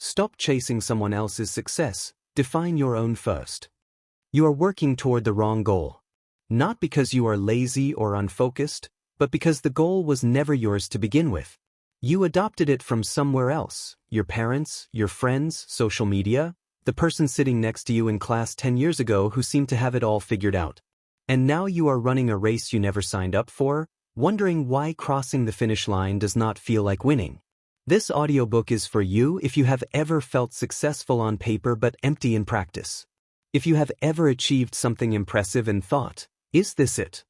Stop chasing someone else's success, define your own first. You are working toward the wrong goal. Not because you are lazy or unfocused, but because the goal was never yours to begin with. You adopted it from somewhere else, your parents, your friends, social media, the person sitting next to you in class 10 years ago who seemed to have it all figured out. And now you are running a race you never signed up for, wondering why crossing the finish line does not feel like winning. This audiobook is for you if you have ever felt successful on paper but empty in practice. If you have ever achieved something impressive and thought, "Is this it?"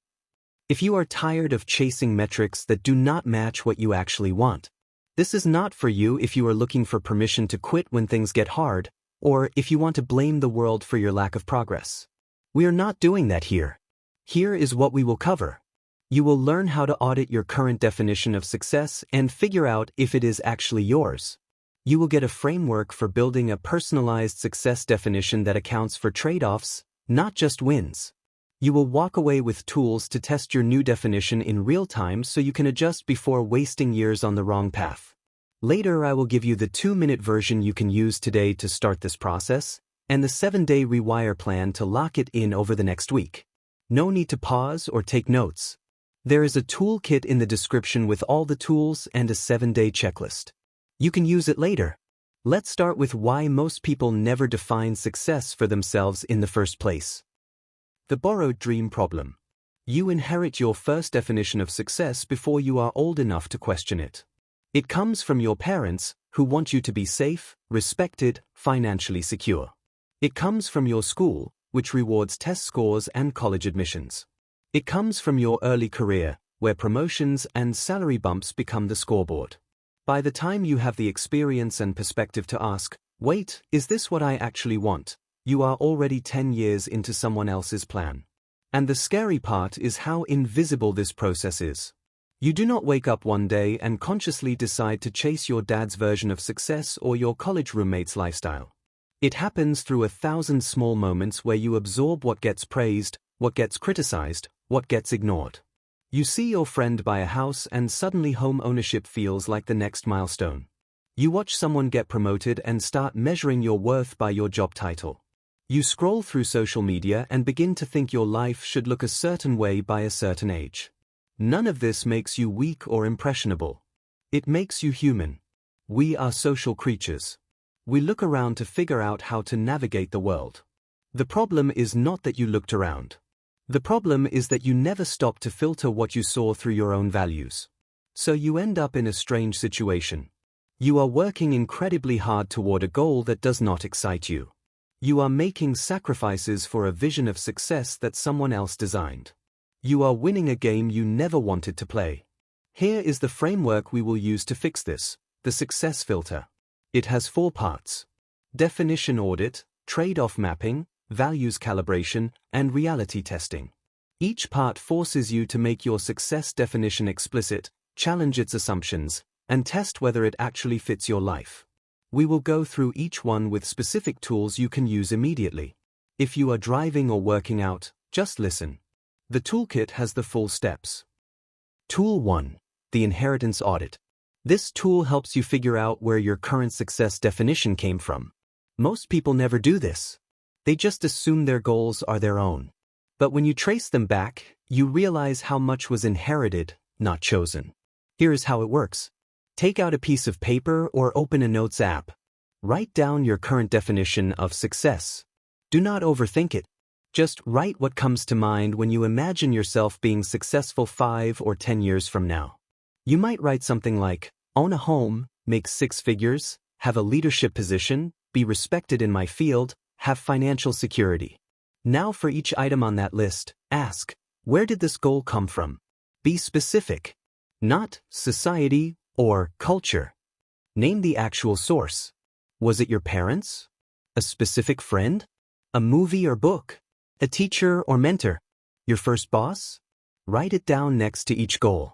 If you are tired of chasing metrics that do not match what you actually want. This is not for you if you are looking for permission to quit when things get hard, or if you want to blame the world for your lack of progress. We are not doing that here. Here is what we will cover. You will learn how to audit your current definition of success and figure out if it is actually yours. You will get a framework for building a personalized success definition that accounts for trade-offs, not just wins. You will walk away with tools to test your new definition in real time so you can adjust before wasting years on the wrong path. Later, I will give you the 2-minute version you can use today to start this process, and the 7-day Rewire Plan to lock it in over the next week. No need to pause or take notes. There is a toolkit in the description with all the tools and a 7-day checklist. You can use it later. Let's start with why most people never define success for themselves in the first place. The borrowed dream problem. You inherit your first definition of success before you are old enough to question it. It comes from your parents, who want you to be safe, respected, financially secure. It comes from your school, which rewards test scores and college admissions. It comes from your early career, where promotions and salary bumps become the scoreboard. By the time you have the experience and perspective to ask, "Wait, is this what I actually want?" you are already 10 years into someone else's plan. And the scary part is how invisible this process is. You do not wake up one day and consciously decide to chase your dad's version of success or your college roommate's lifestyle. It happens through 1,000 small moments where you absorb what gets praised, what gets criticized, what gets ignored. You see your friend buy a house and suddenly home ownership feels like the next milestone. You watch someone get promoted and start measuring your worth by your job title. You scroll through social media and begin to think your life should look a certain way by a certain age. None of this makes you weak or impressionable. It makes you human. We are social creatures. We look around to figure out how to navigate the world. The problem is not that you looked around. The problem is that you never stopped to filter what you saw through your own values. So you end up in a strange situation. You are working incredibly hard toward a goal that does not excite you. You are making sacrifices for a vision of success that someone else designed. You are winning a game you never wanted to play. Here is the framework we will use to fix this, the success filter. It has 4 parts: definition audit, trade-off mapping, values calibration, and reality testing. Each part forces you to make your success definition explicit, challenge its assumptions, and test whether it actually fits your life. We will go through each one with specific tools you can use immediately. If you are driving or working out, just listen. The toolkit has the full steps. Tool 1. The Inheritance Audit. This tool helps you figure out where your current success definition came from. Most people never do this. They just assume their goals are their own. But when you trace them back, you realize how much was inherited, not chosen. Here is how it works. Take out a piece of paper or open a notes app. Write down your current definition of success. Do not overthink it. Just write what comes to mind when you imagine yourself being successful 5 or 10 years from now. You might write something like, own a home, make 6 figures, have a leadership position, be respected in my field, have financial security. Now for each item on that list, ask, where did this goal come from? Be specific. Not society or culture. Name the actual source. Was it your parents? A specific friend? A movie or book? A teacher or mentor? Your first boss? Write it down next to each goal.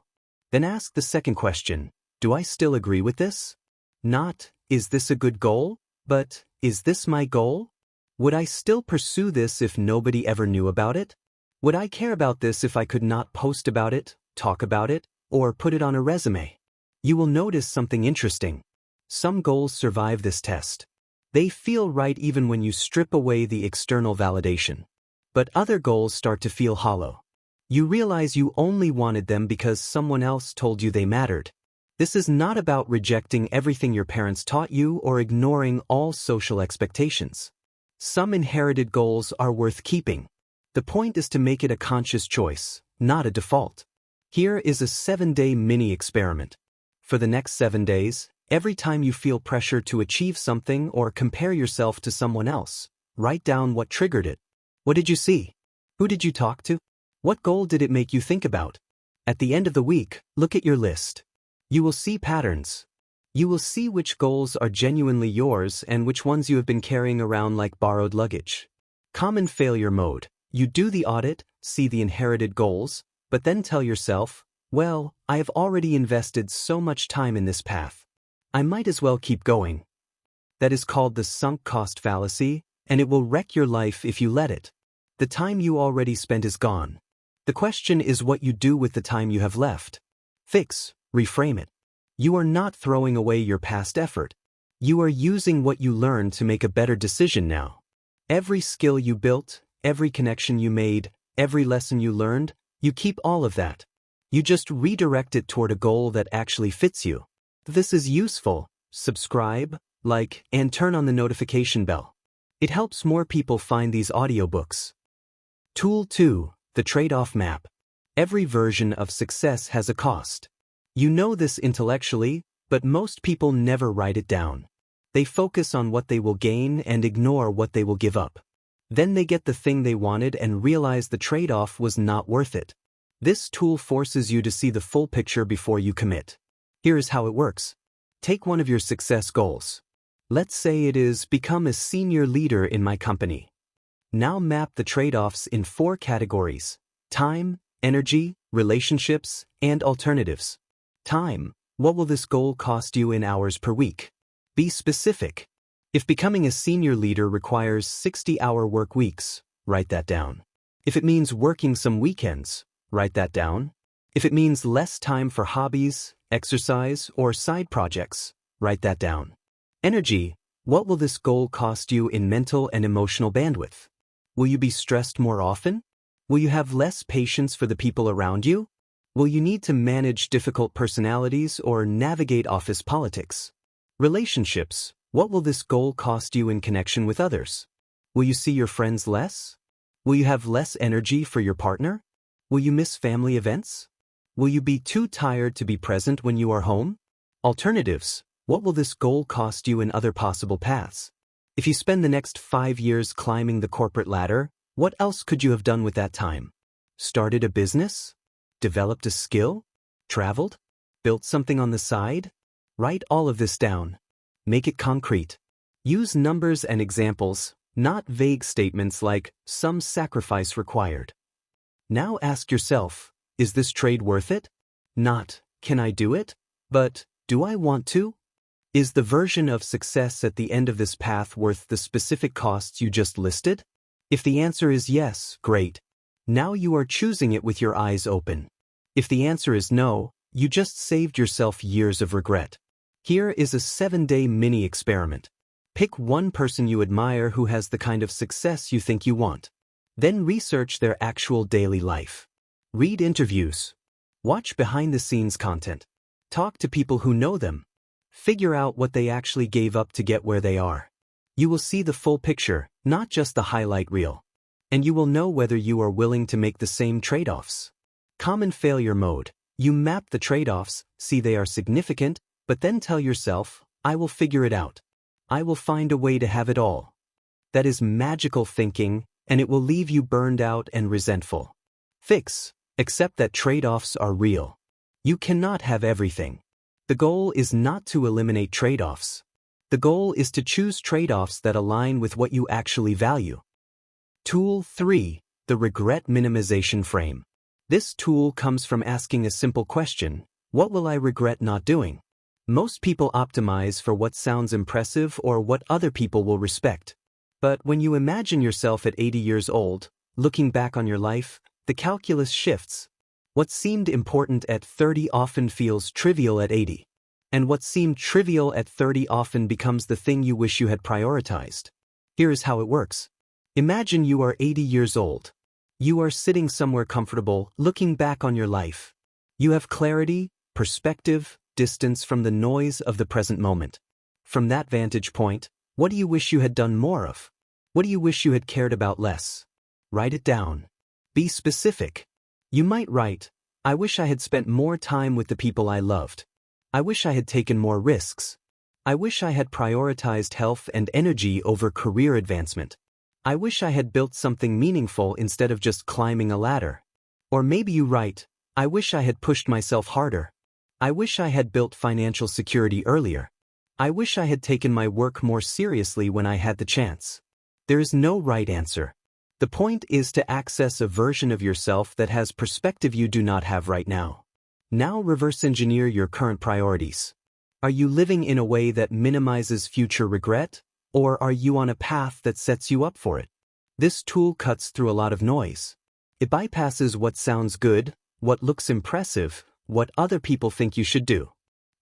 Then ask the second question, do I still agree with this? Not, is this a good goal? But, is this my goal? Would I still pursue this if nobody ever knew about it? Would I care about this if I could not post about it, talk about it, or put it on a resume? You will notice something interesting. Some goals survive this test. They feel right even when you strip away the external validation. But other goals start to feel hollow. You realize you only wanted them because someone else told you they mattered. This is not about rejecting everything your parents taught you or ignoring all social expectations. Some inherited goals are worth keeping. The point is to make it a conscious choice, not a default. Here is a 7-day mini-experiment. For the next 7 days, every time you feel pressure to achieve something or compare yourself to someone else, write down what triggered it. What did you see? Who did you talk to? What goal did it make you think about? At the end of the week, look at your list. You will see patterns. You will see which goals are genuinely yours and which ones you have been carrying around like borrowed luggage. Common failure mode. You do the audit, see the inherited goals, but then tell yourself, well, I have already invested so much time in this path. I might as well keep going. That is called the sunk cost fallacy, and it will wreck your life if you let it. The time you already spent is gone. The question is what you do with the time you have left. Fix, reframe it. You are not throwing away your past effort. You are using what you learned to make a better decision now. Every skill you built, every connection you made, every lesson you learned, you keep all of that. You just redirect it toward a goal that actually fits you. If this is useful, subscribe, like, and turn on the notification bell. It helps more people find these audiobooks. Tool 2, the trade-off map. Every version of success has a cost. You know this intellectually, but most people never write it down. They focus on what they will gain and ignore what they will give up. Then they get the thing they wanted and realize the trade-off was not worth it. This tool forces you to see the full picture before you commit. Here is how it works. Take one of your success goals. Let's say it is become a senior leader in my company. Now map the trade-offs in 4 categories: time, energy, relationships, and alternatives. Time. What will this goal cost you in hours per week? Be specific. If becoming a senior leader requires 60-hour work weeks, write that down. If it means working some weekends, write that down. If it means less time for hobbies, exercise, or side projects, write that down. Energy. What will this goal cost you in mental and emotional bandwidth? Will you be stressed more often? Will you have less patience for the people around you? Will you need to manage difficult personalities or navigate office politics? Relationships. What will this goal cost you in connection with others? Will you see your friends less? Will you have less energy for your partner? Will you miss family events? Will you be too tired to be present when you are home? Alternatives. What will this goal cost you in other possible paths? If you spend the next 5 years climbing the corporate ladder, what else could you have done with that time? Started a business? Developed a skill? Traveled? Built something on the side? Write all of this down. Make it concrete. Use numbers and examples, not vague statements like, some sacrifice required. Now ask yourself, is this trade worth it? Not, can I do it? But, do I want to? Is the version of success at the end of this path worth the specific costs you just listed? If the answer is yes, great. Now you are choosing it with your eyes open. If the answer is no, you just saved yourself years of regret. Here is a 7-day mini-experiment. Pick one person you admire who has the kind of success you think you want. Then research their actual daily life. Read interviews. Watch behind-the-scenes content. Talk to people who know them. Figure out what they actually gave up to get where they are. You will see the full picture, not just the highlight reel. And you will know whether you are willing to make the same trade-offs. Common failure mode. You map the trade-offs, see they are significant, but then tell yourself, I will figure it out. I will find a way to have it all. That is magical thinking, and it will leave you burned out and resentful. Fix. Accept that trade-offs are real. You cannot have everything. The goal is not to eliminate trade-offs. The goal is to choose trade-offs that align with what you actually value. Tool 3, the Regret Minimization Frame. This tool comes from asking a simple question, what will I regret not doing? Most people optimize for what sounds impressive or what other people will respect. But when you imagine yourself at 80 years old, looking back on your life, the calculus shifts. What seemed important at 30 often feels trivial at 80. And what seemed trivial at 30 often becomes the thing you wish you had prioritized. Here is how it works. Imagine you are 80 years old. You are sitting somewhere comfortable, looking back on your life. You have clarity, perspective, distance from the noise of the present moment. From that vantage point, what do you wish you had done more of? What do you wish you had cared about less? Write it down. Be specific. You might write, I wish I had spent more time with the people I loved. I wish I had taken more risks. I wish I had prioritized health and energy over career advancement. I wish I had built something meaningful instead of just climbing a ladder. Or maybe you write, I wish I had pushed myself harder. I wish I had built financial security earlier. I wish I had taken my work more seriously when I had the chance. There is no right answer. The point is to access a version of yourself that has perspective you do not have right now. Now reverse engineer your current priorities. Are you living in a way that minimizes future regret, or are you on a path that sets you up for it? This tool cuts through a lot of noise. It bypasses what sounds good, what looks impressive, what other people think you should do.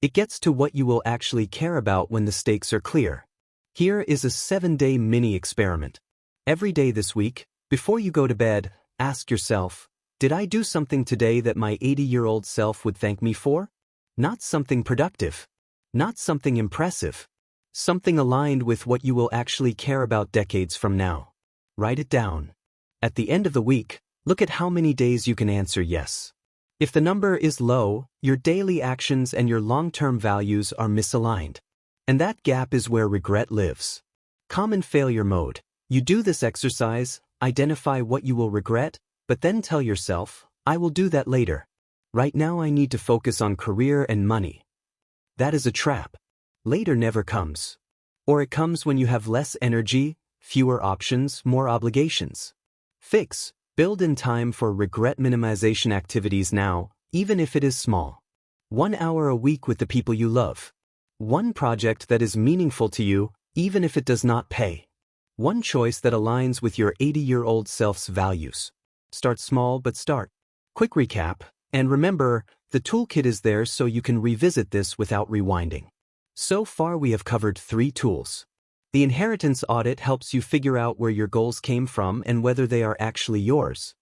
It gets to what you will actually care about when the stakes are clear. Here is a 7-day mini experiment. Every day this week, before you go to bed, ask yourself, did I do something today that my 80-year-old self would thank me for? Not something productive. Not something impressive. Something aligned with what you will actually care about decades from now. Write it down. At the end of the week, look at how many days you can answer yes. If the number is low, your daily actions and your long-term values are misaligned. And that gap is where regret lives. Common failure mode. You do this exercise, identify what you will regret, but then tell yourself, I will do that later. Right now I need to focus on career and money. That is a trap. Later never comes. Or it comes when you have less energy, fewer options, more obligations. Fix. Build in time for regret minimization activities now, even if it is small. 1 hour a week with the people you love. One project that is meaningful to you, even if it does not pay. One choice that aligns with your 80-year-old self's values. Start small but start. Quick recap, and remember, the toolkit is there so you can revisit this without rewinding. So far we have covered 3 tools. The inheritance audit helps you figure out where your goals came from and whether they are actually yours.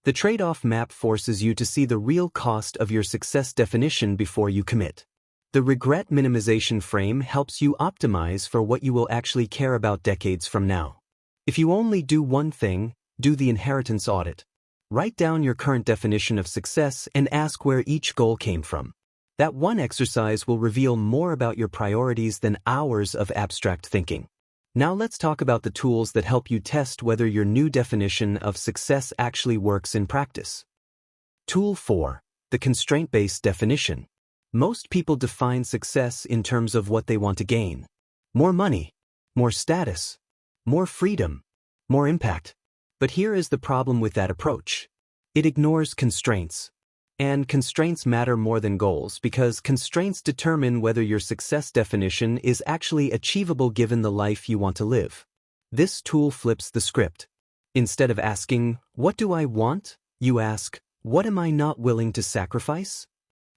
The trade-off map forces you to see the real cost of your success definition before you commit. The regret minimization frame helps you optimize for what you will actually care about decades from now. If you only do one thing, do the inheritance audit. Write down your current definition of success and ask where each goal came from. That one exercise will reveal more about your priorities than hours of abstract thinking. Now let's talk about the tools that help you test whether your new definition of success actually works in practice. Tool 4. The Constraint-Based definition. Most people define success in terms of what they want to gain. More money, more status, more freedom, more impact. But here is the problem with that approach. It ignores constraints. And constraints matter more than goals because constraints determine whether your success definition is actually achievable given the life you want to live. This tool flips the script. Instead of asking, what do I want? You ask, what am I not willing to sacrifice?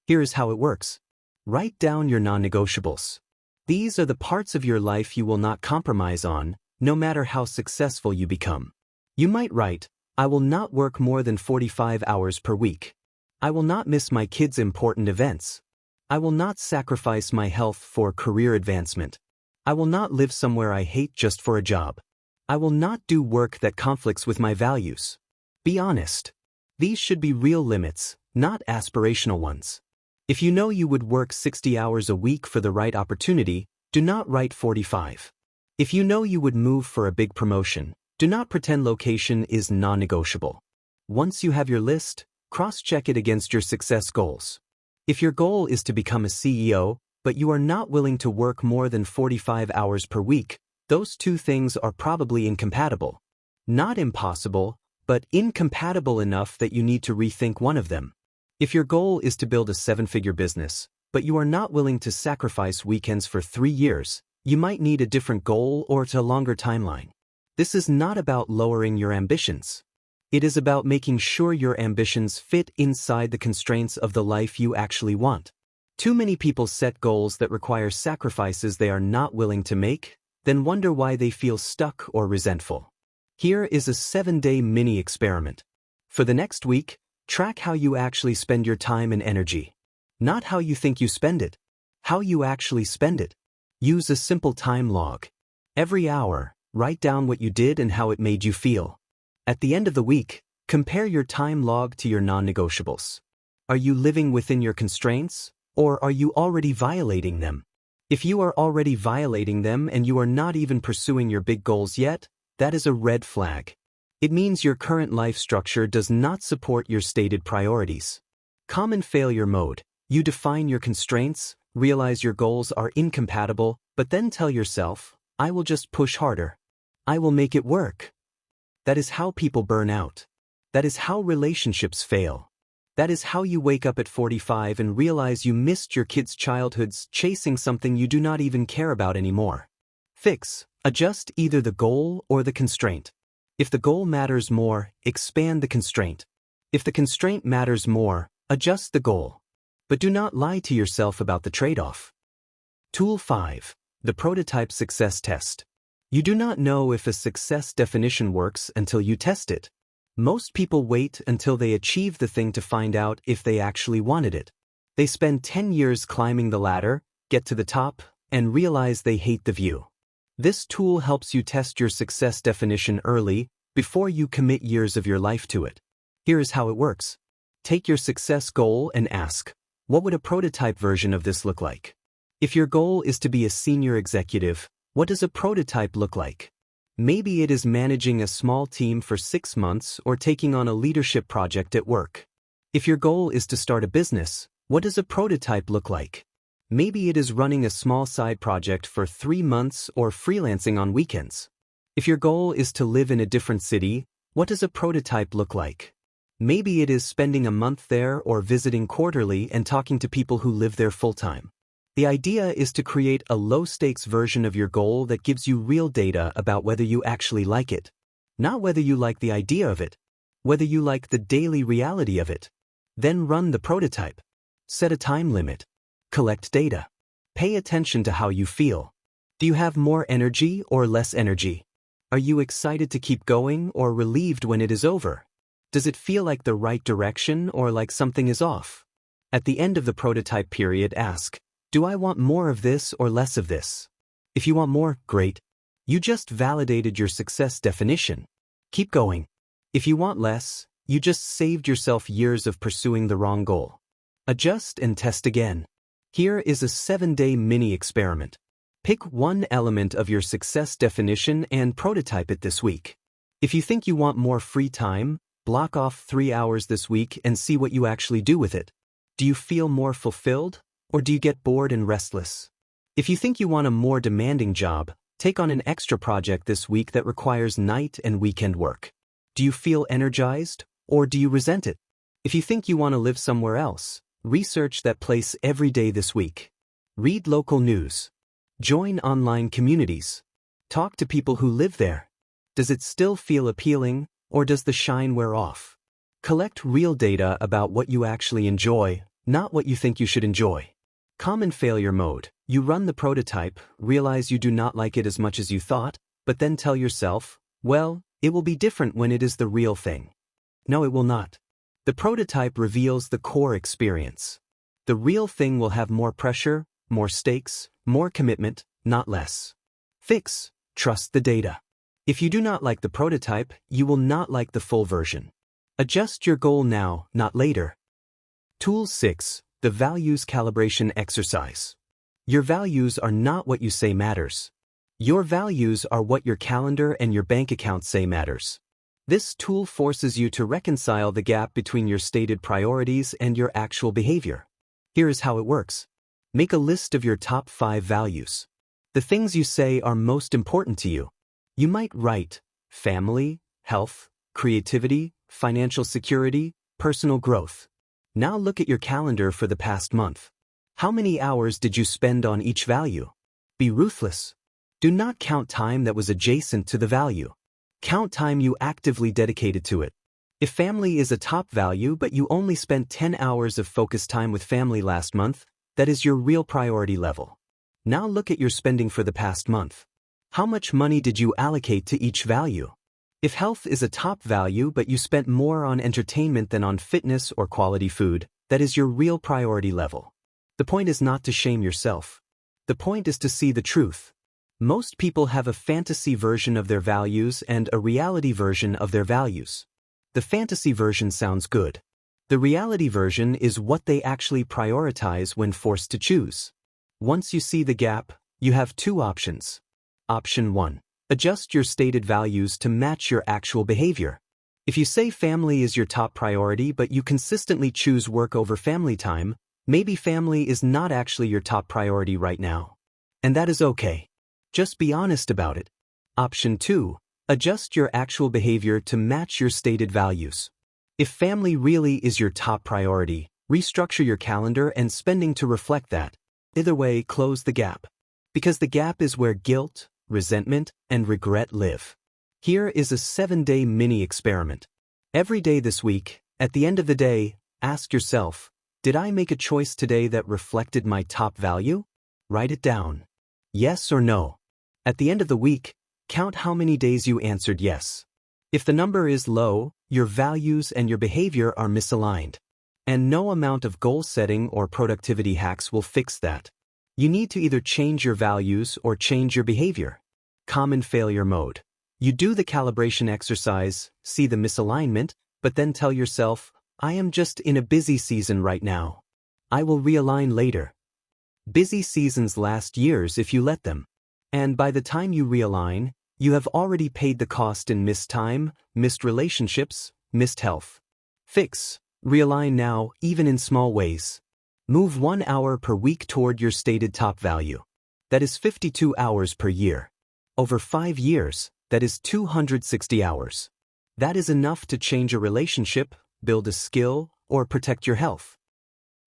Here is how it works. Write down your non-negotiables. These are the parts of your life you will not compromise on, no matter how successful you become. You might write, I will not work more than 45 hours per week. I will not miss my kids' important events. I will not sacrifice my health for career advancement. I will not live somewhere I hate just for a job. I will not do work that conflicts with my values. Be honest. These should be real limits, not aspirational ones. If you know you would work 60 hours a week for the right opportunity, do not write 45. If you know you would move for a big promotion, do not pretend location is non-negotiable. Once you have your list, cross-check it against your success goals. If your goal is to become a CEO, but you are not willing to work more than 45 hours per week, those two things are probably incompatible. Not impossible, but incompatible enough that you need to rethink one of them. If your goal is to build a 7-figure business, but you are not willing to sacrifice weekends for 3 years, you might need a different goal or a longer timeline. This is not about lowering your ambitions. It is about making sure your ambitions fit inside the constraints of the life you actually want. Too many people set goals that require sacrifices they are not willing to make, then wonder why they feel stuck or resentful. Here is a 7-day mini experiment. For the next week, track how you actually spend your time and energy. Not how you think you spend it, how you actually spend it. Use a simple time log. Every hour, write down what you did and how it made you feel. At the end of the week, compare your time log to your non-negotiables. Are you living within your constraints, or are you already violating them? If you are already violating them and you are not even pursuing your big goals yet, that is a red flag. It means your current life structure does not support your stated priorities. Common failure mode. You define your constraints, realize your goals are incompatible, but then tell yourself, I will just push harder. I will make it work. That is how people burn out. That is how relationships fail. That is how you wake up at 45 and realize you missed your kids' childhoods chasing something you do not even care about anymore. Fix. Adjust either the goal or the constraint. If the goal matters more, expand the constraint. If the constraint matters more, adjust the goal. But do not lie to yourself about the trade-off. Tool 5. The Prototype Success Test. You do not know if a success definition works until you test it. Most people wait until they achieve the thing to find out if they actually wanted it. They spend 10 years climbing the ladder, get to the top, and realize they hate the view. This tool helps you test your success definition early, before you commit years of your life to it. Here is how it works. Take your success goal and ask, what would a prototype version of this look like? If your goal is to be a senior executive, what does a prototype look like? Maybe it is managing a small team for 6 months or taking on a leadership project at work. If your goal is to start a business, what does a prototype look like? Maybe it is running a small side project for 3 months or freelancing on weekends. If your goal is to live in a different city, what does a prototype look like? Maybe it is spending a month there or visiting quarterly and talking to people who live there full-time. The idea is to create a low-stakes version of your goal that gives you real data about whether you actually like it. Not whether you like the idea of it, whether you like the daily reality of it. Then run the prototype. Set a time limit. Collect data. Pay attention to how you feel. Do you have more energy or less energy? Are you excited to keep going or relieved when it is over? Does it feel like the right direction or like something is off? At the end of the prototype period, ask, do I want more of this or less of this? If you want more, great. You just validated your success definition. Keep going. If you want less, you just saved yourself years of pursuing the wrong goal. Adjust and test again. Here is a 7-day mini experiment. Pick one element of your success definition and prototype it this week. If you think you want more free time, block off 3 hours this week and see what you actually do with it. Do you feel more fulfilled, or do you get bored and restless? If you think you want a more demanding job, take on an extra project this week that requires night and weekend work. Do you feel energized, or do you resent it? If you think you want to live somewhere else, research that place every day this week. Read local news. Join online communities. Talk to people who live there. Does it still feel appealing, or does the shine wear off? Collect real data about what you actually enjoy, not what you think you should enjoy. Common failure mode. You run the prototype, realize you do not like it as much as you thought, but then tell yourself, well, it will be different when it is the real thing. No, it will not. The prototype reveals the core experience. The real thing will have more pressure, more stakes, more commitment, not less. Fix. Trust the data. If you do not like the prototype, you will not like the full version. Adjust your goal now, not later. Tool 6. The Values Calibration Exercise. Your values are not what you say matters. Your values are what your calendar and your bank account say matters. This tool forces you to reconcile the gap between your stated priorities and your actual behavior. Here is how it works. Make a list of your top 5 values. The things you say are most important to you. You might write family, health, creativity, financial security, personal growth. Now look at your calendar for the past month. How many hours did you spend on each value? Be ruthless. Do not count time that was adjacent to the value. Count time you actively dedicated to it. If family is a top value but you only spent 10 hours of focused time with family last month, that is your real priority level. Now look at your spending for the past month. How much money did you allocate to each value? If health is a top value but you spent more on entertainment than on fitness or quality food, that is your real priority level. The point is not to shame yourself. The point is to see the truth. Most people have a fantasy version of their values and a reality version of their values. The fantasy version sounds good. The reality version is what they actually prioritize when forced to choose. Once you see the gap, you have two options. Option 1. Adjust your stated values to match your actual behavior. If you say family is your top priority but you consistently choose work over family time, maybe family is not actually your top priority right now. And that is okay. Just be honest about it. Option 2. Adjust your actual behavior to match your stated values. If family really is your top priority, restructure your calendar and spending to reflect that. Either way, close the gap. Because the gap is where guilt, resentment, and regret live. Here is a 7-day mini-experiment. Every day this week, at the end of the day, ask yourself, did I make a choice today that reflected my top value? Write it down. Yes or no. At the end of the week, count how many days you answered yes. If the number is low, your values and your behavior are misaligned. And no amount of goal setting or productivity hacks will fix that. You need to either change your values or change your behavior. Common failure mode. You do the calibration exercise, see the misalignment, but then tell yourself, I am just in a busy season right now. I will realign later. Busy seasons last years if you let them. And by the time you realign, you have already paid the cost in missed time, missed relationships, missed health. Fix. Realign now, even in small ways. Move 1 hour per week toward your stated top value. That is 52 hours per year. Over 5 years, that is 260 hours. That is enough to change a relationship, build a skill, or protect your health.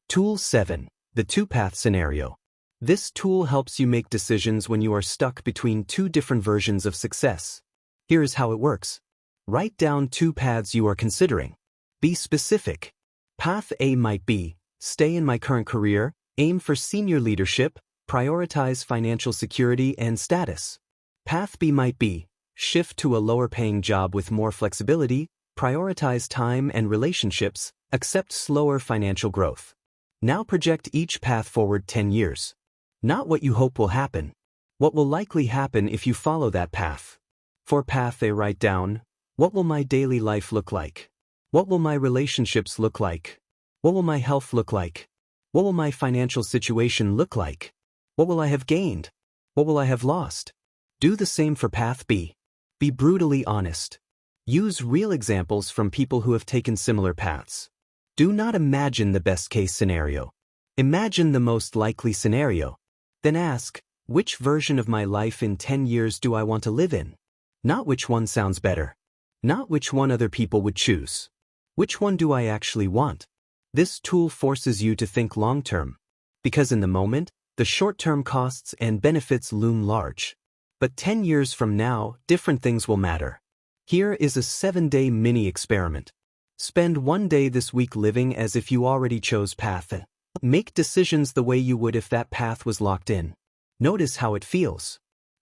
Tool 7. The two-path scenario. This tool helps you make decisions when you are stuck between two different versions of success. Here is how it works. Write down 2 paths you are considering. Be specific. Path A might be, stay in my current career, aim for senior leadership, prioritize financial security and status. Path B might be, shift to a lower-paying job with more flexibility, prioritize time and relationships, accept slower financial growth. Now project each path forward 10 years. Not what you hope will happen. What will likely happen if you follow that path. For path A, write down, what will my daily life look like? What will my relationships look like? What will my health look like? What will my financial situation look like? What will I have gained? What will I have lost? Do the same for path B. Be brutally honest. Use real examples from people who have taken similar paths. Do not imagine the best-case scenario. Imagine the most likely scenario. Then ask, which version of my life in 10 years do I want to live in? Not which one sounds better. Not which one other people would choose. Which one do I actually want? This tool forces you to think long-term. Because in the moment, the short-term costs and benefits loom large. But 10 years from now, different things will matter. Here is a 7-day mini-experiment. Spend 1 day this week living as if you already chose path A. Make decisions the way you would if that path was locked in. Notice how it feels.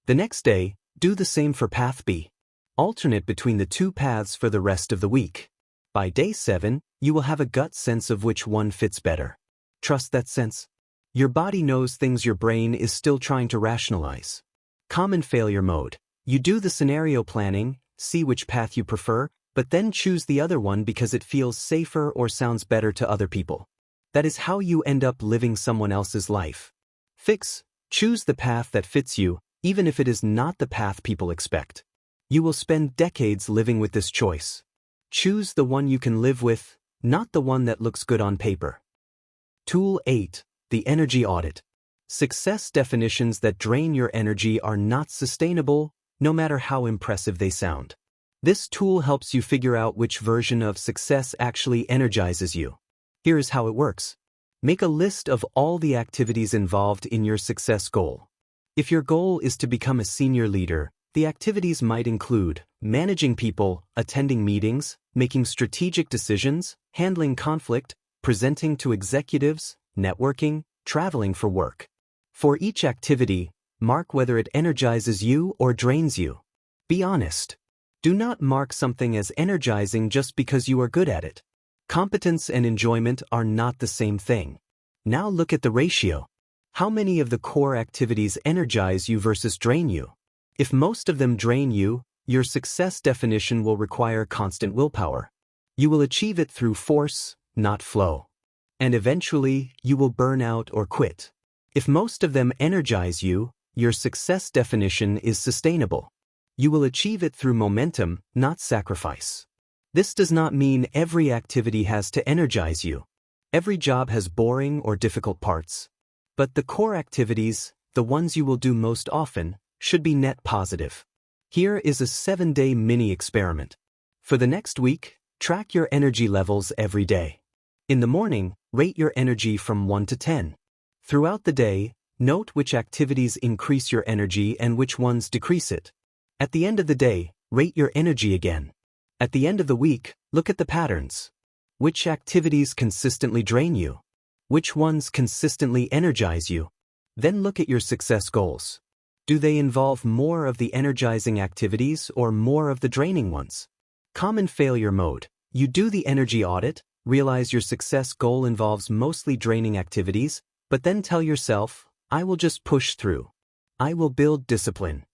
The next day, do the same for path B. Alternate between the 2 paths for the rest of the week. By day 7, you will have a gut sense of which one fits better. Trust that sense. Your body knows things your brain is still trying to rationalize. Common failure mode. You do the scenario planning, see which path you prefer, but then choose the other one because it feels safer or sounds better to other people. That is how you end up living someone else's life. Fix. Choose the path that fits you, even if it is not the path people expect. You will spend decades living with this choice. Choose the one you can live with, not the one that looks good on paper. Tool 8. The energy audit. Success definitions that drain your energy are not sustainable, no matter how impressive they sound. This tool helps you figure out which version of success actually energizes you. Here is how it works. Make a list of all the activities involved in your success goal. If your goal is to become a senior leader, the activities might include managing people, attending meetings, making strategic decisions, handling conflict, presenting to executives, networking, traveling for work. For each activity, mark whether it energizes you or drains you. Be honest. Do not mark something as energizing just because you are good at it. Competence and enjoyment are not the same thing. Now look at the ratio. How many of the core activities energize you versus drain you? If most of them drain you, your success definition will require constant willpower. You will achieve it through force, not flow. And eventually, you will burn out or quit. If most of them energize you, your success definition is sustainable. You will achieve it through momentum, not sacrifice. This does not mean every activity has to energize you. Every job has boring or difficult parts. But the core activities, the ones you will do most often, should be net positive. Here is a 7-day mini experiment. For the next week, track your energy levels every day. In the morning, rate your energy from 1 to 10. Throughout the day, note which activities increase your energy and which ones decrease it. At the end of the day, rate your energy again. At the end of the week, look at the patterns. Which activities consistently drain you? Which ones consistently energize you? Then look at your success goals. Do they involve more of the energizing activities or more of the draining ones? Common failure mode. You do the energy audit, realize your success goal involves mostly draining activities, but then tell yourself, I will just push through. I will build discipline.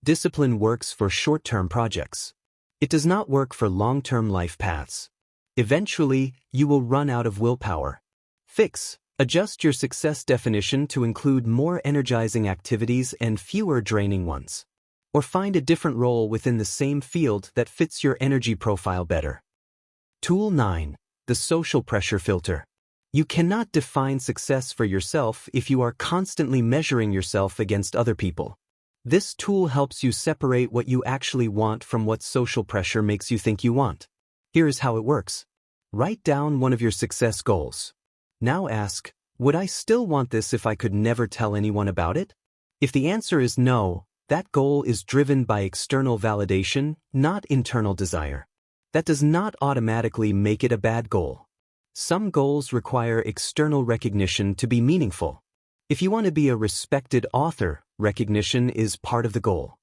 Discipline works for short-term projects. It does not work for long-term life paths. Eventually, you will run out of willpower. Fix. Adjust your success definition to include more energizing activities and fewer draining ones. Or find a different role within the same field that fits your energy profile better. Tool 9. The social pressure filter. You cannot define success for yourself if you are constantly measuring yourself against other people. This tool helps you separate what you actually want from what social pressure makes you think you want. Here is how it works. Write down one of your success goals. Now ask, would I still want this if I could never tell anyone about it? If the answer is no, that goal is driven by external validation, not internal desire. That does not automatically make it a bad goal. Some goals require external recognition to be meaningful. If you want to be a respected author, recognition is part of the goal.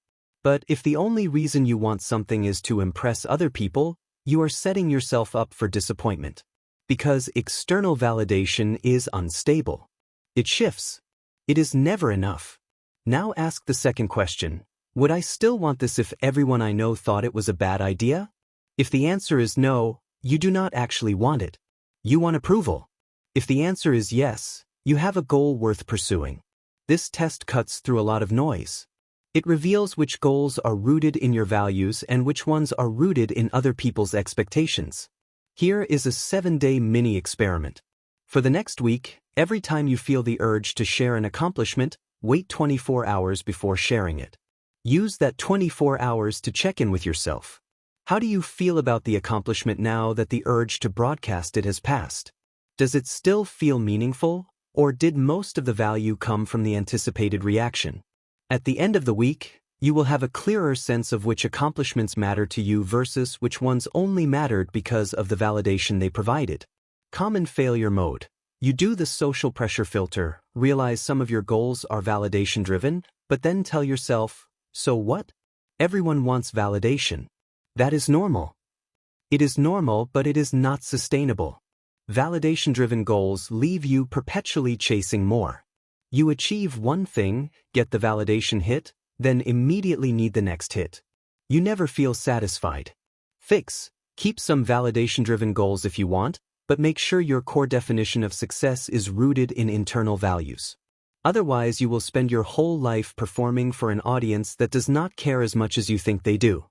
But if the only reason you want something is to impress other people, you are setting yourself up for disappointment. Because external validation is unstable. It shifts. It is never enough. Now ask the second question. Would I still want this if everyone I know thought it was a bad idea? If the answer is no, you do not actually want it. You want approval. If the answer is yes, you have a goal worth pursuing. This test cuts through a lot of noise. It reveals which goals are rooted in your values and which ones are rooted in other people's expectations. Here is a 7-day mini experiment. For the next week, every time you feel the urge to share an accomplishment, wait 24 hours before sharing it. Use that 24 hours to check in with yourself. How do you feel about the accomplishment now that the urge to broadcast it has passed? Does it still feel meaningful, or did most of the value come from the anticipated reaction? At the end of the week, you will have a clearer sense of which accomplishments matter to you versus which ones only mattered because of the validation they provided. Common failure mode. You do the social pressure filter, realize some of your goals are validation-driven, but then tell yourself, so what? Everyone wants validation. That is normal. It is normal, but it is not sustainable. Validation-driven goals leave you perpetually chasing more. You achieve one thing, get the validation hit, then immediately need the next hit. You never feel satisfied. Fix. Keep some validation-driven goals if you want, but make sure your core definition of success is rooted in internal values. Otherwise, you will spend your whole life performing for an audience that does not care as much as you think they do.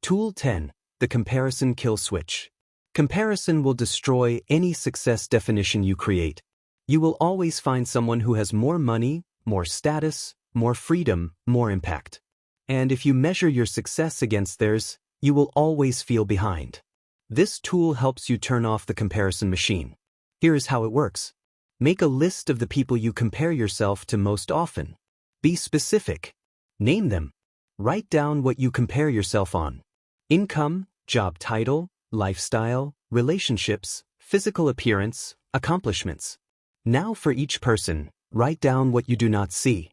Tool 10. The comparison kill switch. Comparison will destroy any success definition you create. You will always find someone who has more money, more status, more freedom, more impact. And if you measure your success against theirs, you will always feel behind. This tool helps you turn off the comparison machine. Here is how it works. Make a list of the people you compare yourself to most often. Be specific. Name them. Write down what you compare yourself on. Income, job title, lifestyle, relationships, physical appearance, accomplishments. Now for each person, write down what you do not see.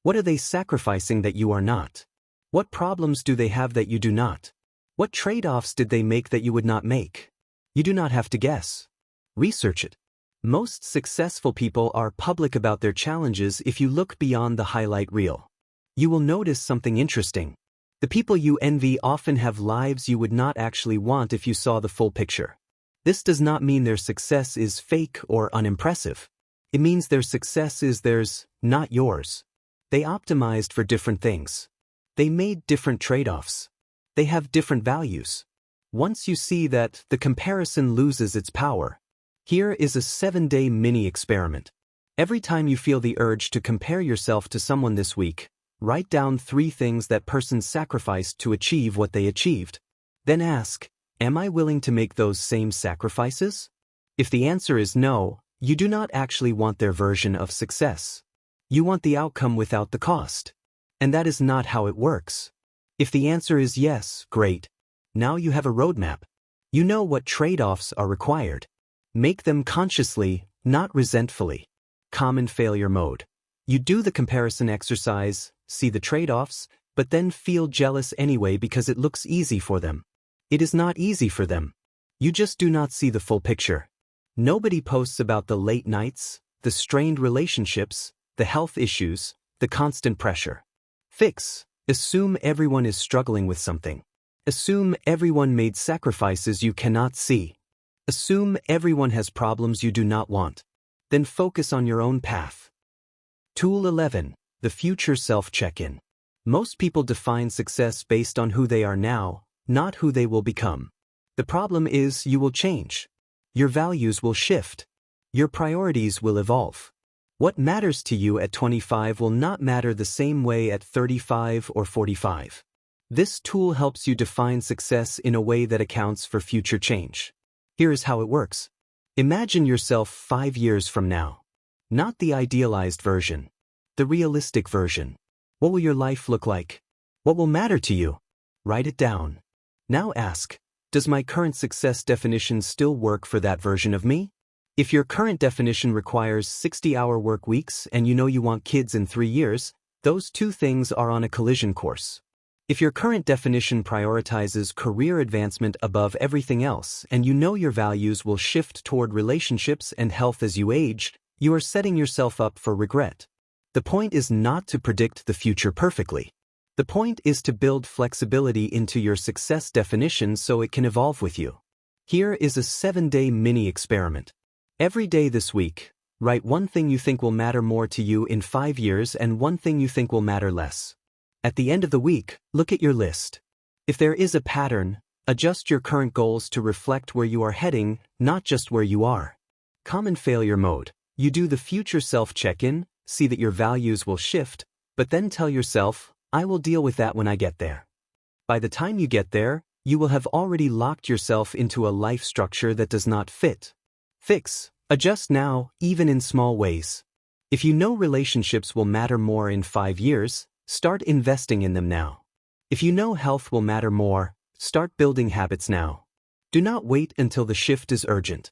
What are they sacrificing that you are not? What problems do they have that you do not? What trade-offs did they make that you would not make? You do not have to guess. Research it. Most successful people are public about their challenges. If you look beyond the highlight reel, you will notice something interesting. The people you envy often have lives you would not actually want if you saw the full picture. This does not mean their success is fake or unimpressive. It means their success is theirs, not yours. They optimized for different things. They made different trade-offs. They have different values. Once you see that, the comparison loses its power. Here is a 7-day mini-experiment. Every time you feel the urge to compare yourself to someone this week, write down 3 things that person sacrificed to achieve what they achieved. Then ask, am I willing to make those same sacrifices? If the answer is no, you do not actually want their version of success. You want the outcome without the cost. And that is not how it works. If the answer is yes, great. Now you have a roadmap. You know what trade-offs are required. Make them consciously, not resentfully. Common failure mode. You do the comparison exercise, see the trade-offs, but then feel jealous anyway because it looks easy for them. It is not easy for them. You just do not see the full picture. Nobody posts about the late nights, the strained relationships, the health issues, the constant pressure. Fix. Assume everyone is struggling with something. Assume everyone made sacrifices you cannot see. Assume everyone has problems you do not want. Then focus on your own path. Tool 11. The Future Self-Check-In. Most people define success based on who they are now, not who they will become. The problem is you will change. Your values will shift. Your priorities will evolve. What matters to you at 25 will not matter the same way at 35 or 45. This tool helps you define success in a way that accounts for future change. Here is how it works. Imagine yourself 5 years from now. Not the idealized version. The realistic version. What will your life look like? What will matter to you? Write it down. Now ask, does my current success definition still work for that version of me? If your current definition requires 60-hour work weeks and you know you want kids in 3 years, those 2 things are on a collision course. If your current definition prioritizes career advancement above everything else and you know your values will shift toward relationships and health as you age, you are setting yourself up for regret. The point is not to predict the future perfectly. The point is to build flexibility into your success definition so it can evolve with you. Here is a 7-day mini-experiment. Every day this week, write 1 thing you think will matter more to you in 5 years and 1 thing you think will matter less. At the end of the week, look at your list. If there is a pattern, adjust your current goals to reflect where you are heading, not just where you are. Common failure mode. You do the future self-check-in, see that your values will shift, but then tell yourself, I will deal with that when I get there. By the time you get there, you will have already locked yourself into a life structure that does not fit. Fix. Adjust now, even in small ways. If you know relationships will matter more in 5 years, start investing in them now. If you know health will matter more, start building habits now. Do not wait until the shift is urgent.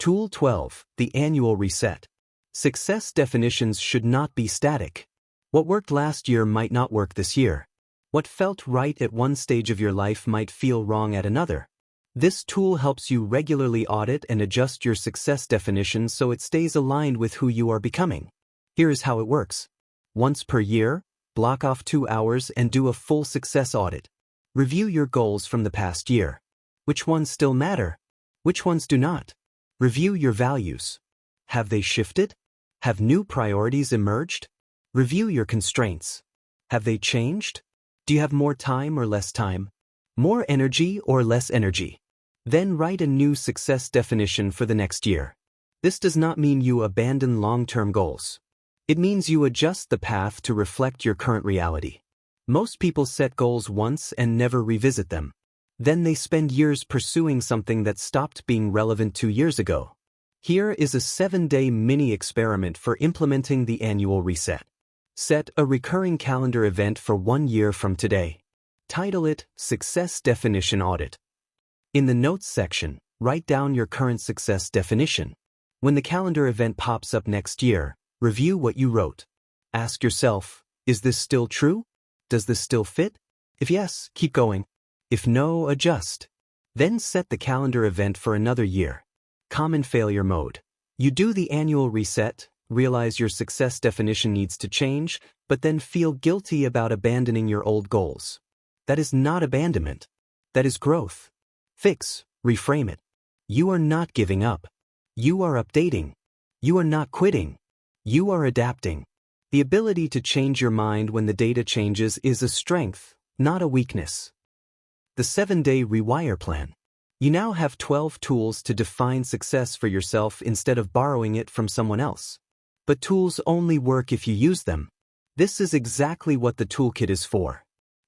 Tool 12. The Annual Reset. Success definitions should not be static. What worked last year might not work this year. What felt right at one stage of your life might feel wrong at another. This tool helps you regularly audit and adjust your success definition so it stays aligned with who you are becoming. Here is how it works. Once per year, block off 2 hours and do a full success audit. Review your goals from the past year. Which ones still matter? Which ones do not? Review your values. Have they shifted? Have new priorities emerged? Review your constraints. Have they changed? Do you have more time or less time? More energy or less energy? Then write a new success definition for the next year. This does not mean you abandon long-term goals. It means you adjust the path to reflect your current reality. Most people set goals once and never revisit them. Then they spend years pursuing something that stopped being relevant 2 years ago. Here is a 7-day mini-experiment for implementing the annual reset. Set a recurring calendar event for 1 year from today. Title it Success Definition Audit. In the Notes section, write down your current success definition. When the calendar event pops up next year, review what you wrote. Ask yourself, is this still true? Does this still fit? If yes, keep going. If no, adjust. Then set the calendar event for another year. Common failure mode. You do the annual reset, realize your success definition needs to change, but then feel guilty about abandoning your old goals. That is not abandonment. That is growth. Fix, reframe it. You are not giving up. You are updating. You are not quitting. You are adapting. The ability to change your mind when the data changes is a strength, not a weakness. The 7-day Rewire Plan. You now have 12 tools to define success for yourself instead of borrowing it from someone else. But tools only work if you use them. This is exactly what the toolkit is for.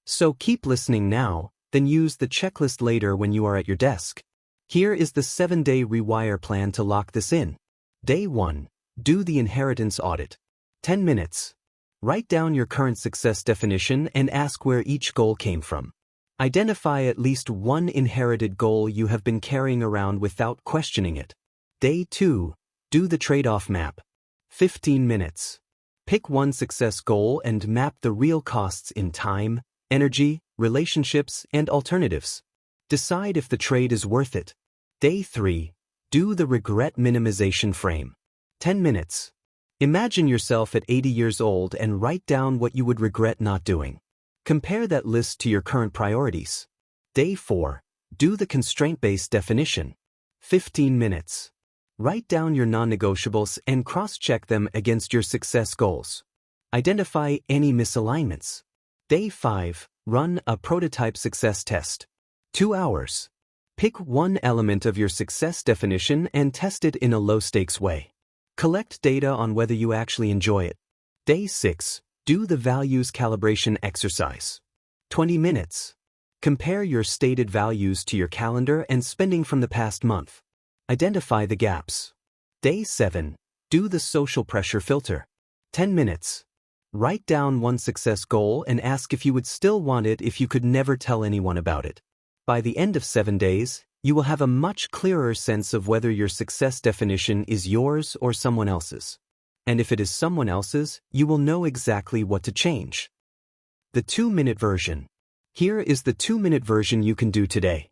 So keep listening now, then use the checklist later when you are at your desk. Here is the 7-day Rewire Plan to lock this in. Day 1. Do the inheritance audit. 10 minutes. Write down your current success definition and ask where each goal came from. Identify at least one inherited goal you have been carrying around without questioning it. Day 2. Do the trade-off map. 15 minutes. Pick one success goal and map the real costs in time, energy, relationships, and alternatives. Decide if the trade is worth it. Day 3. Do the Regret Minimization Frame. 10 minutes. Imagine yourself at 80 years old and write down what you would regret not doing. Compare that list to your current priorities. Day 4. Do the Constraint-Based definition. 15 minutes. Write down your non-negotiables and cross-check them against your success goals. Identify any misalignments. Day 5. Run a prototype success test. 2 hours. Pick one element of your success definition and test it in a low-stakes way. Collect data on whether you actually enjoy it. Day 6. Do the values calibration exercise. 20 minutes. Compare your stated values to your calendar and spending from the past month. Identify the gaps. Day 7. Do the social pressure filter. 10 minutes. Write down one success goal and ask if you would still want it if you could never tell anyone about it. By the end of 7 days, you will have a much clearer sense of whether your success definition is yours or someone else's. And if it is someone else's, you will know exactly what to change. The 2-minute version. Here is the 2-minute version you can do today.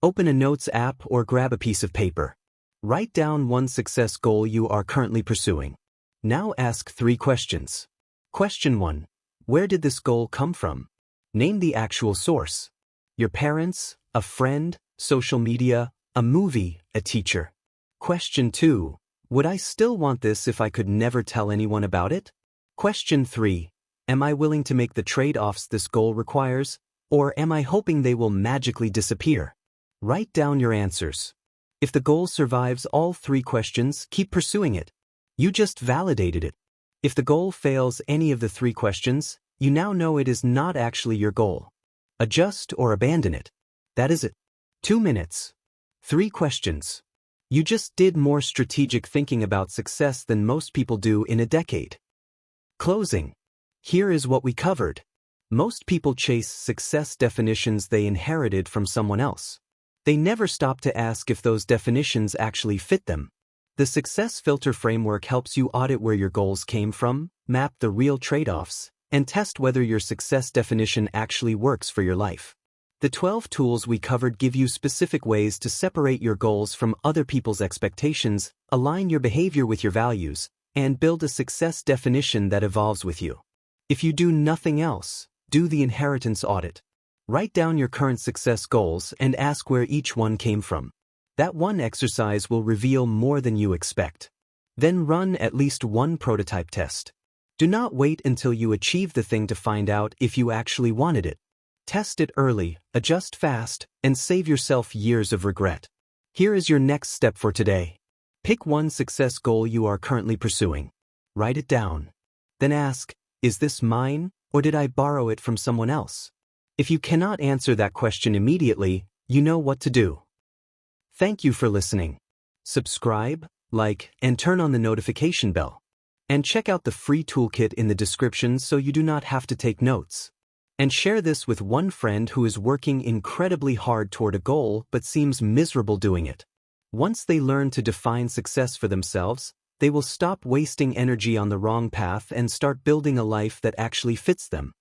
Open a notes app or grab a piece of paper. Write down one success goal you are currently pursuing. Now ask 3 questions. Question 1. Where did this goal come from? Name the actual source. Your parents, a friend, social media, a movie, a teacher. Question 2. Would I still want this if I could never tell anyone about it? Question 3. Am I willing to make the trade-offs this goal requires, or am I hoping they will magically disappear? Write down your answers. If the goal survives all 3 questions, keep pursuing it. You just validated it. If the goal fails any of the 3 questions, you now know it is not actually your goal. Adjust or abandon it. That is it. 2 minutes. 3 questions. You just did more strategic thinking about success than most people do in a decade. Closing. Here is what we covered. Most people chase success definitions they inherited from someone else. They never stop to ask if those definitions actually fit them. The Success Filter Framework helps you audit where your goals came from, map the real trade-offs, and test whether your success definition actually works for your life. The 12 tools we covered give you specific ways to separate your goals from other people's expectations, align your behavior with your values, and build a success definition that evolves with you. If you do nothing else, do the inheritance audit. Write down your current success goals and ask where each one came from. That one exercise will reveal more than you expect. Then run at least one prototype test. Do not wait until you achieve the thing to find out if you actually wanted it. Test it early, adjust fast, and save yourself years of regret. Here is your next step for today. Pick one success goal you are currently pursuing. Write it down. Then ask, is this mine, or did I borrow it from someone else? If you cannot answer that question immediately, you know what to do. Thank you for listening. Subscribe, like, and turn on the notification bell. And check out the free toolkit in the description so you do not have to take notes. And share this with one friend who is working incredibly hard toward a goal but seems miserable doing it. Once they learn to define success for themselves, they will stop wasting energy on the wrong path and start building a life that actually fits them.